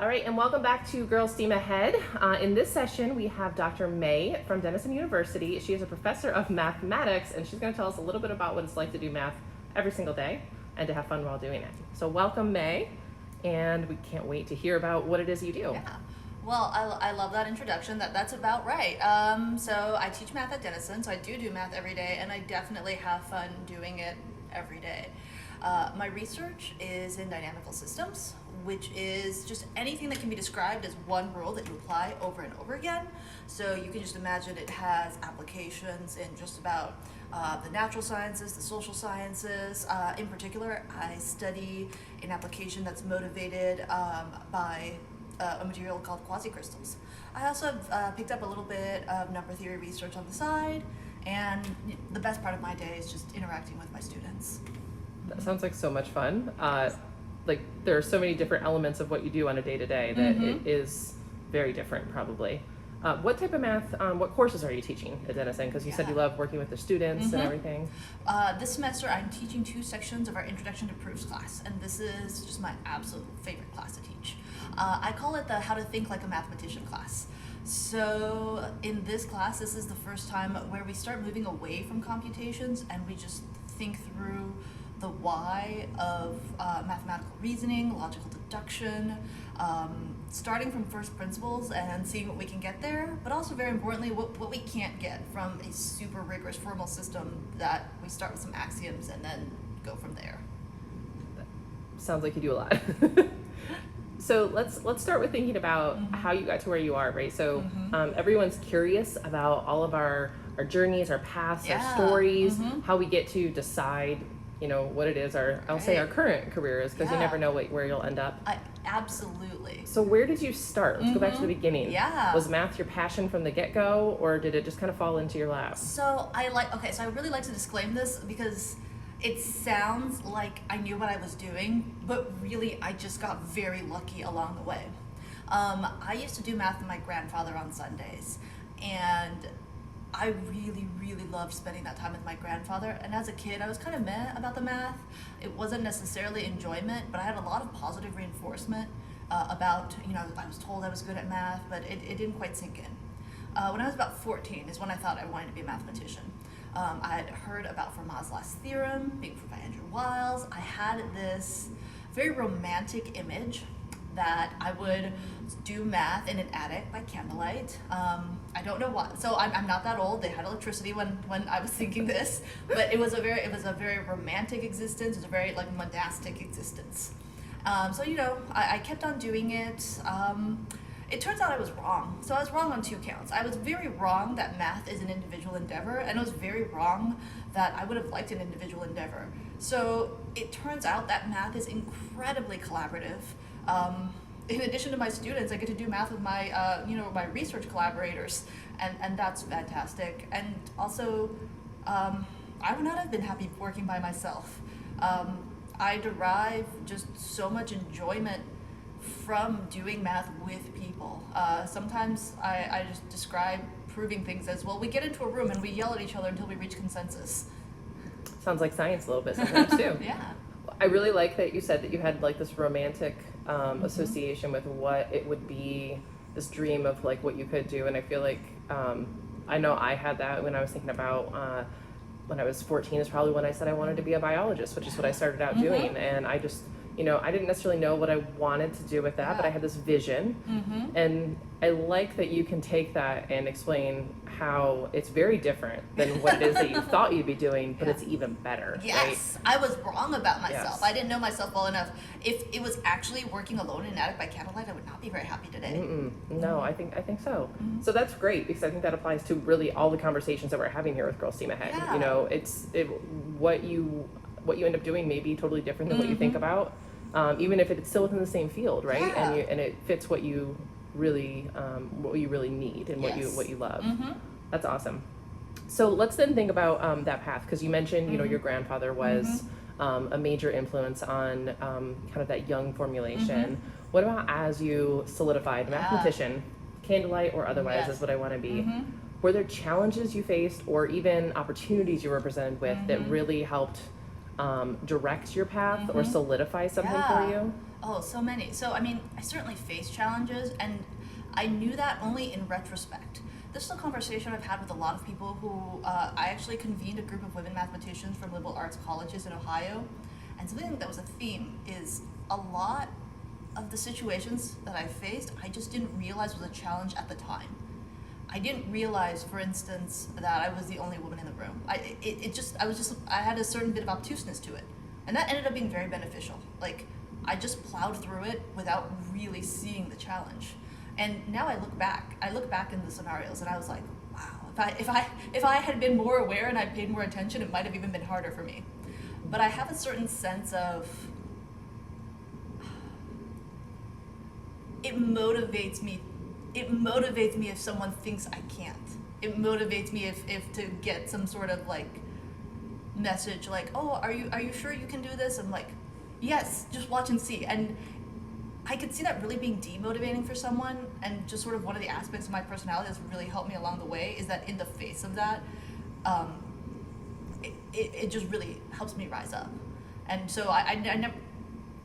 All right, and welcome back to Girls Steam Ahead. In this session, we have Dr. May from Denison University. She is a professor of mathematics, and she's going to tell us a little bit about what it's like to do math every single day and to have fun while doing it. So welcome, May, and we can't wait to hear about what it is you do. Yeah. Well, I love that introduction. That's about right. So I teach math at Denison, so I do math every day, and I definitely have fun doing it every day. My research is in dynamical systems, which is just anything that can be described as one rule that you apply over and over again. So you can just imagine it has applications in just about the natural sciences, the social sciences. In particular, I study an application that's motivated by a material called quasicrystals. I also have picked up a little bit of number theory research on the side, and the best part of my day is just interacting with my students. That sounds like so much fun. Like there are so many different elements of what you do on a day-to-day that it is very different probably. What type of math, what courses are you teaching at Denison? Because you said you love working with the students and everything. This semester I'm teaching 2 sections of our Introduction to Proofs class, and this is just my absolute favorite class to teach. I call it the How to Think Like a Mathematician class. So in this class, this is the first time where we start moving away from computations and we just think through the why of mathematical reasoning, logical deduction, starting from first principles and seeing what we can get there, but also very importantly, what we can't get from a super rigorous formal system that we start with some axioms and then go from there. Sounds like you do a lot. So let's start with thinking about how you got to where you are, right? So everyone's curious about all of our journeys, our paths, our stories, how we get to decide, you know, what it is, I'll say our current career is, because you never know where you'll end up. Absolutely. So where did you start? Let's go back to the beginning. Yeah. Was math your passion from the get-go, or did it just kind of fall into your lap? So I really like to disclaim this because it sounds like I knew what I was doing, but really I just got very lucky along the way. I used to do math with my grandfather on Sundays, and I really, really loved spending that time with my grandfather. And as a kid, I was kind of meh about the math. It wasn't necessarily enjoyment, but I had a lot of positive reinforcement about, you know, I was told I was good at math, but it didn't quite sink in. When I was about 14 is when I thought I wanted to be a mathematician. I had heard about Fermat's last theorem being proved by Andrew Wiles. I had this very romantic image that I would do math in an attic by candlelight. I don't know why. So I'm not that old. They had electricity when I was thinking this, but it was a very romantic existence. It was a very like monastic existence. So you know, I kept on doing it. It turns out I was wrong. So I was wrong on 2 counts. I was very wrong that math is an individual endeavor, and I was very wrong that I would have liked an individual endeavor. So it turns out that math is incredibly collaborative. In addition to my students, I get to do math with my, my research collaborators, and that's fantastic. And also, I would not have been happy working by myself. I derive just so much enjoyment from doing math with people. Sometimes I just describe proving things as, well, we get into a room and we yell at each other until we reach consensus. Sounds like science a little bit sometimes too. Yeah. I really like that you said that you had like this romantic association with what it would be, this dream of like what you could do. And I feel like, I know I had that when I was thinking about, when I was 14 is probably when I said I wanted to be a biologist, which is what I started out doing. And I just, you know, I didn't necessarily know what I wanted to do with that, but I had this vision. And I like that you can take that and explain how it's very different than what it is that you thought you'd be doing, but it's even better. Yes, right? I was wrong about myself. Yes. I didn't know myself well enough. If it was actually working alone in an attic by candlelight, I would not be very happy today. No, I think so. So that's great, because I think that applies to really all the conversations that we're having here with Girls Steam Ahead. Yeah. You know, what you end up doing may be totally different than what you think about, even if it's still within the same field, right? Yeah. And it fits what you really need and what you love. That's awesome. So let's then think about that path, because you mentioned, you know, your grandfather was a major influence on kind of that young formulation. What about as you solidified mathematician, candlelight or otherwise is what I want to be? Were there challenges you faced or even opportunities you were presented with that really helped direct your path or solidify something for you? Oh, so many. So, I mean, I certainly faced challenges, and I knew that only in retrospect. This is a conversation I've had with a lot of people who I actually convened a group of women mathematicians from liberal arts colleges in Ohio, and something that was a theme is a lot of the situations that I faced, I just didn't realize was a challenge at the time. I didn't realize, for instance, that I was the only woman in the room. I had a certain bit of obtuseness to it, and that ended up being very beneficial. Like, I just plowed through it without really seeing the challenge. And now I look back in the scenarios, and I was like, wow, if I had been more aware and I paid more attention, it might have even been harder for me. But I have a certain sense of, it motivates me if someone thinks I can't. It motivates me if to get some sort of like message like, oh, are you sure you can do this? I'm like, yes, just watch and see. And I could see that really being demotivating for someone, and just sort of one of the aspects of my personality that's really helped me along the way is that in the face of that, it just really helps me rise up. And so I never,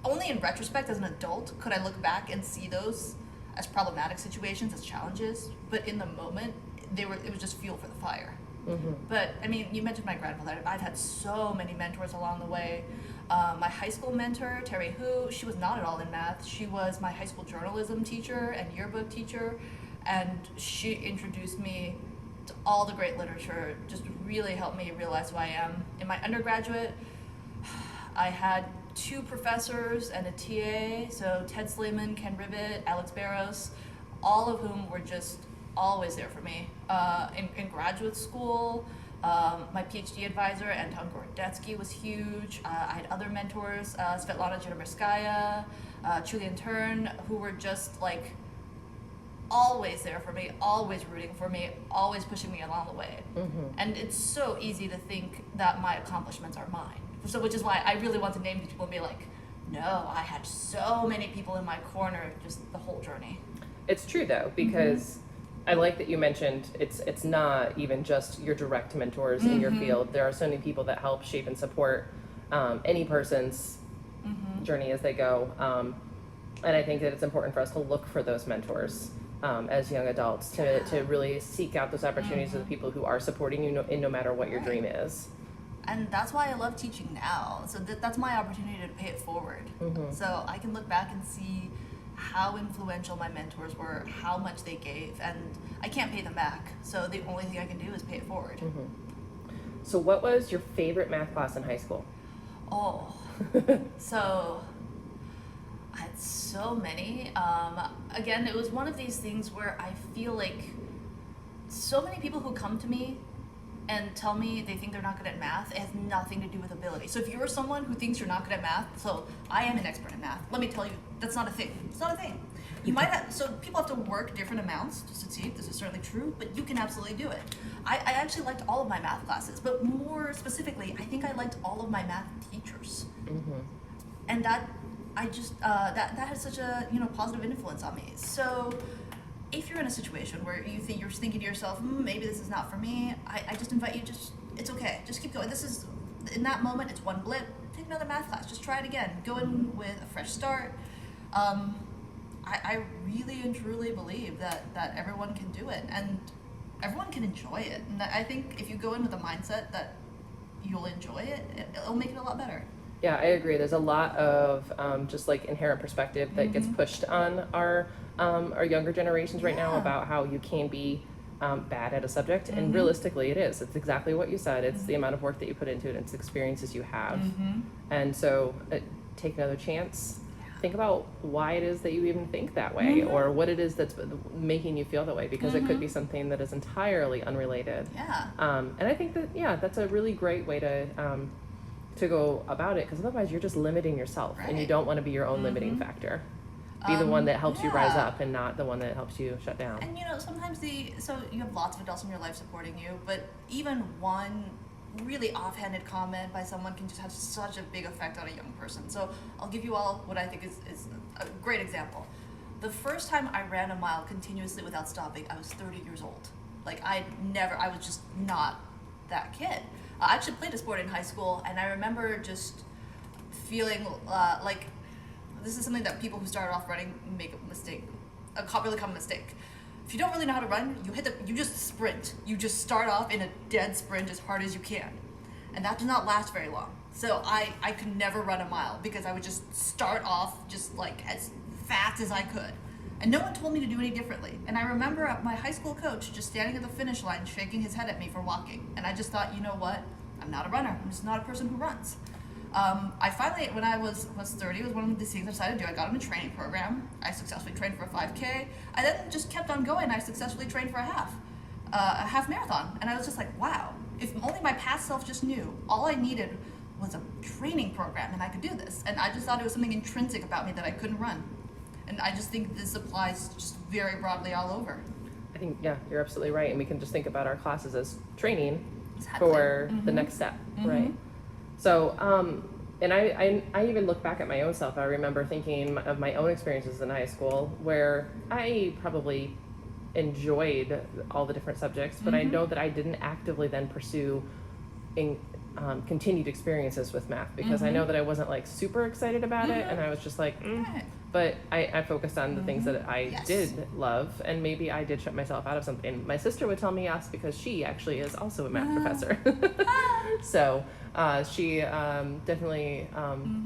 only in retrospect as an adult could I look back and see those as problematic situations, as challenges, but in the moment, it was just fuel for the fire. But I mean, you mentioned my grandmother. I've had so many mentors along the way. My high school mentor, Terry Hu, she was not at all in math. She was my high school journalism teacher and yearbook teacher, and she introduced me to all the great literature, just really helped me realize who I am. In my undergraduate, I had 2 professors and a TA, so Ted Slayman, Ken Rivet, Alex Barros, all of whom were just always there for me. In graduate school, my PhD advisor, Anton Gorodetsky, was huge. I had other mentors, Svetlana Jitomirskaya, Julian Tern, who were just like always there for me, always rooting for me, always pushing me along the way. And it's so easy to think that my accomplishments are mine. So, which is why I really want to name these people and be like, no, I had so many people in my corner just the whole journey. It's true though, because I like that you mentioned it's not even just your direct mentors in your field. There are so many people that help shape and support any person's journey as they go. And I think that it's important for us to look for those mentors as young adults, to really seek out those opportunities with the people who are supporting you no matter what your dream is. And that's why I love teaching now. So that's my opportunity to pay it forward. So I can look back and see how influential my mentors were, how much they gave, and I can't pay them back. So the only thing I can do is pay it forward. So what was your favorite math class in high school? Oh, so I had so many. Again, it was one of these things where I feel like so many people who come to me and tell me they think they're not good at math, it has nothing to do with ability. So if you're someone who thinks you're not good at math, so I am an expert in math, let me tell you, that's not a thing. It's not a thing. You might have, so people have to work different amounts to succeed, this is certainly true, but you can absolutely do it. I actually liked all of my math classes, but more specifically, I think I liked all of my math teachers. And that, that had such a positive influence on me. So if you're in a situation where you're thinking to yourself, maybe this is not for me, I just invite you, it's okay, just keep going. This is, in that moment, it's one blip, take another math class, just try it again, go in with a fresh start. I really and truly believe that everyone can do it, and everyone can enjoy it. And I think if you go in with a mindset that you'll enjoy it, it'll make it a lot better. Yeah, I agree. There's a lot of just like inherent perspective that gets pushed on our younger generations right now about how you can be bad at a subject, and realistically it is. It's exactly what you said. It's the amount of work that you put into it, and it's experiences you have. And so take another chance. Think about why it is that you even think that way, or what it is that's making you feel that way, because it could be something that is entirely unrelated. And I think that, that's a really great way to go about it, because otherwise you're just limiting yourself, and you don't want to be your own limiting factor. Be the one that helps you rise up, and not the one that helps you shut down. And sometimes so you have lots of adults in your life supporting you, but even one really offhanded comment by someone can just have such a big effect on a young person. So I'll give you all what I think is a great example. The first time I ran a mile continuously without stopping, I was 30 years old. Like I was just not that kid. I actually played a sport in high school, and I remember just feeling like this is something that people who started off running make a mistake, a really common mistake. If you don't really know how to run, you just sprint. You just start off in a dead sprint as hard as you can, and that does not last very long. So I could never run a mile because I would just start off just like as fast as I could. And no one told me to do any differently. And I remember my high school coach just standing at the finish line shaking his head at me for walking. And I just thought, you know what? I'm not a runner. I'm just not a person who runs. I finally, when I was 30, it was one of the things I decided to do. I got in a training program. I successfully trained for a 5K. I then just kept on going. I successfully trained for a half marathon. And I was just like, wow, if only my past self just knew. All I needed was a training program and I could do this. And I just thought it was something intrinsic about me that I couldn't run. And I just think this applies just very broadly all over. I think, yeah, you're absolutely right. And we can just think about our classes as training Exactly. for the next step, right? So, and I even look back at my own self. I remember thinking of my own experiences in high school where I probably enjoyed all the different subjects, but I know that I didn't actively then pursue continued experiences with math because I know that I wasn't like super excited about it, and I was just like, Right. but I focused on the things that I Yes. did love, and maybe I did shut myself out of something. My sister would tell me yes because she actually is also a math professor. So she definitely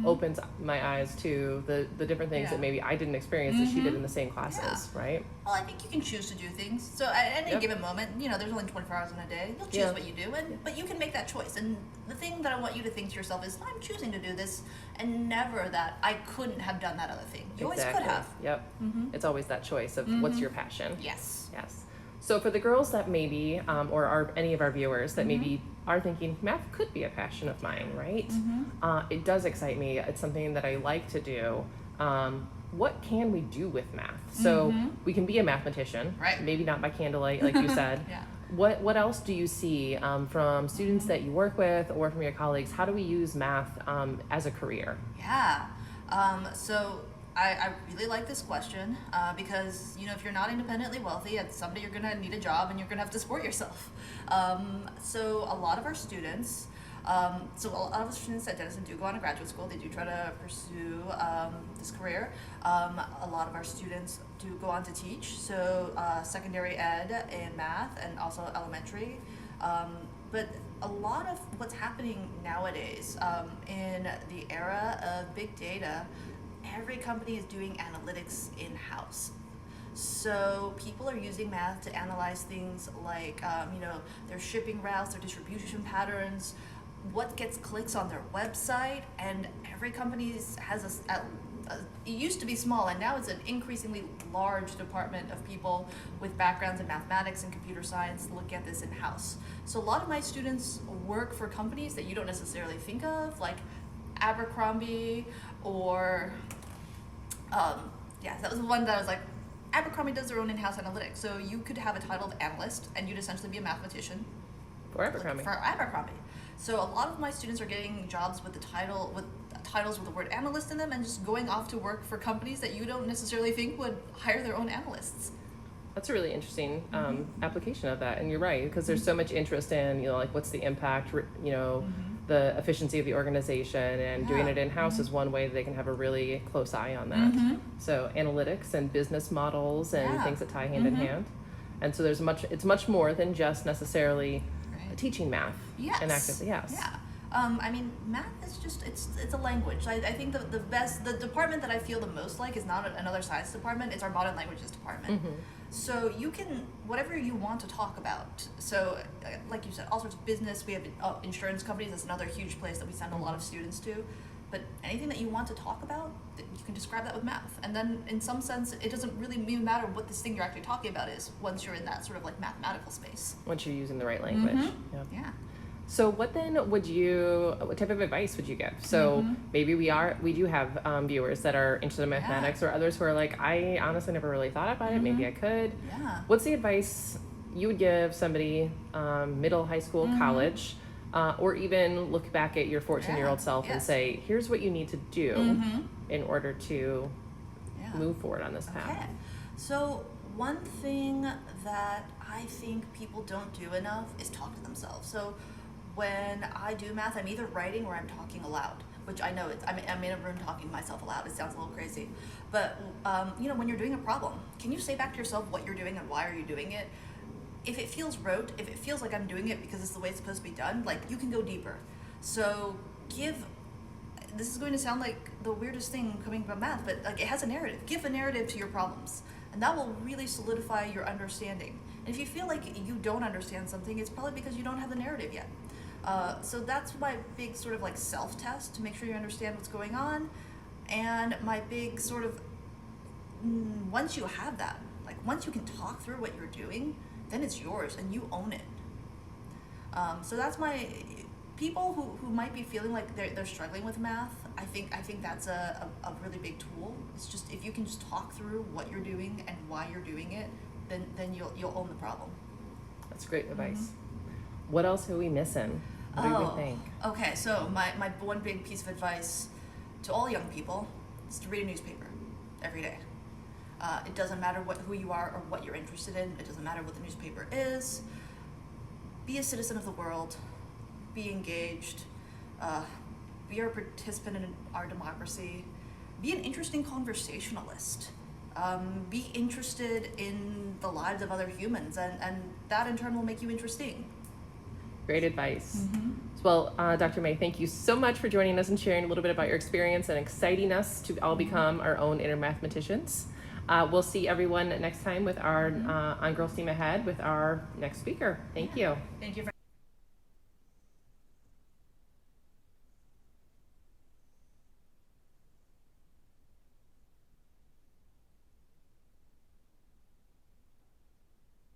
opens my eyes to the different things that maybe I didn't experience that she did in the same classes, right? Well, I think you can choose to do things. So at any Yep. given moment, there's only 24 hours in a day. You'll choose Yeah. what you do, but you can make that choice. And the thing that I want you to think to yourself is, I'm choosing to do this, and never that I couldn't have done that other thing. You always could have. Yep. It's always that choice of what's your passion. Yes. Yes. So for the girls that maybe, or are any of our viewers that maybe are thinking math could be a passion of mine, right? It does excite me. It's something that I like to do. What can we do with math? So we can be a mathematician, Right. Maybe not by candlelight, like you said. Yeah. What else do you see from students that you work with or from your colleagues? How do we use math as a career? Yeah. So I really like this question because, if you're not independently wealthy, at someday you're going to need a job and you're going to have to support yourself. So a lot of our students, at Denison do go on to graduate school. They do try to pursue this career. A lot of our students do go on to teach, so secondary ed in math and also elementary. But a lot of what's happening nowadays in the era of big data, every company is doing analytics in-house. So people are using math to analyze things like, their shipping routes, their distribution patterns, what gets clicks on their website, and every company has it used to be small, and now it's an increasingly large department of people with backgrounds in mathematics and computer science look at this in-house. So a lot of my students work for companies that you don't necessarily think of, like Abercrombie or, that was the one that I was like, Abercrombie does their own in-house analytics. So you could have a title of analyst, and you'd essentially be a mathematician. For Abercrombie. For Abercrombie. So a lot of my students are getting jobs with titles with the word analyst in them, and just going off to work for companies that you don't necessarily think would hire their own analysts. That's a really interesting application of that, and you're right, because there's so much interest in, like what's the impact, the efficiency of the organization, and doing it in-house is one way they can have a really close eye on that. So analytics and business models and things that tie hand in hand, and so it's much more than just necessarily teaching math. Yes. And actively, yes. Yeah. Math is just, it's a language. I think the department that I feel the most like is not another science department, it's our modern languages department. So you can, whatever you want to talk about. So like you said, all sorts of business, we have insurance companies, that's another huge place that we send a lot of students to. But anything that you want to talk about, you can describe that with math. And then in some sense, it doesn't really even matter what this thing you're actually talking about is once you're in that sort of like mathematical space. Once you're using the right language. Yeah. So what type of advice would you give? So maybe we do have viewers that are interested in mathematics, or others who are like, I honestly never really thought about it, maybe I could. Yeah. What's the advice you would give somebody, middle, high school, college, or even look back at your 14-year-old self and say, here's what you need to do in order to move forward on this path? Okay. So one thing that I think people don't do enough is talk to themselves. So when I do math, I'm either writing or I'm talking aloud, which I know I'm in a room talking to myself aloud. It sounds a little crazy. But, when you're doing a problem, can you say back to yourself what you're doing and why are you doing it? If it feels rote, if it feels like I'm doing it because it's the way it's supposed to be done, like, you can go deeper. So this is going to sound like the weirdest thing coming from math, but like, it has a narrative. Give a narrative to your problems, and that will really solidify your understanding. And if you feel like you don't understand something, it's probably because you don't have the narrative yet. So that's my big sort of like self-test to make sure you understand what's going on. And my big sort of, once you have that, like once you can talk through what you're doing, then it's yours and you own it. So that's my, people who might be feeling like they're struggling with math, I think that's a really big tool. It's just, if you can just talk through what you're doing and why you're doing it, then you'll own the problem. That's great advice. What else are we missing? What do you think? Okay, so my one big piece of advice to all young people is to read a newspaper every day. It doesn't matter who you are or what you're interested in. It doesn't matter what the newspaper is. Be a citizen of the world. Be engaged. Be a participant in our democracy. Be an interesting conversationalist. Be interested in the lives of other humans, and that in turn will make you interesting. Great advice. Well, Dr. May, thank you so much for joining us and sharing a little bit about your experience and exciting us to all become our own inner mathematicians. We'll see everyone next time with our on Girl Steam Ahead with our next speaker. Thank you. Thank you.